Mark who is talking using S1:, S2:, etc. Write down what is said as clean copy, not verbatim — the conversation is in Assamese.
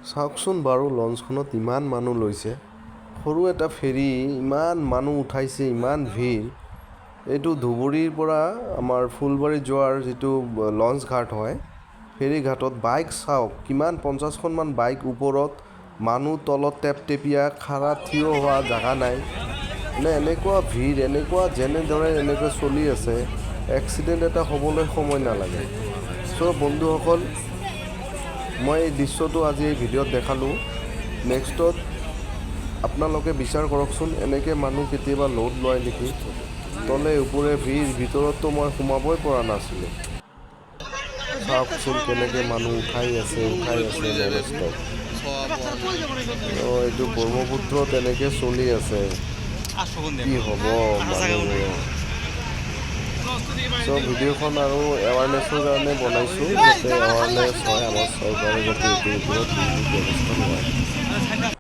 S1: চাওকচোন বাৰু লঞ্চখনত ইমান মানুহ লৈছে, সৰু এটা ফেৰী, ইমান মানুহ উঠাইছে, ইমান ভিৰ। এইটো ধুবুৰীৰ পৰা আমাৰ ফুলবাৰী যোৱাৰ যিটো লঞ্চ ঘাট হয়, ফেৰী ঘাটত বাইক চাওক কিমান 50খনমান বাইক ওপৰত, মানুহ তলত টেপটেপীয়া, খাৰা থিয় হোৱা জাগা নাই। মানে এনেকুৱা ভিৰ, যেনেদৰে এনেকৈ চলি আছে, এক্সিডেণ্ট এটা হ'বলৈ সময় নালাগে। চ' বন্ধুসকল, মই এই দৃশ্যটো আজি এই ভিডিঅ'ত দেখালোঁ। নেক্সটত আপোনালোকে বিচাৰ কৰকচোন, এনেকৈ মানুহ কেতিয়াবা লোড লয় নেকি। তলে ওপৰে ভিৰ, ভিতৰততো মই সোমাবই পৰা নাছিলোঁ। চাওকচোন কেনেকৈ মানুহ উঠাই আছে নন ষ্টপ। এইটো ব্ৰহ্মপুত্ৰ তেনেকৈ চলি আছে, কি হ'ব মানুহবোৰে। চ' ভিডিঅ'খন আৰু এৱাৰনেছৰ কাৰণে বনাইছোঁ, যাতে এৱাৰনেছ হয়, আমাৰ চৰকাৰে যাতে এইটোৰ ওপৰত ব্যৱস্থা লয়।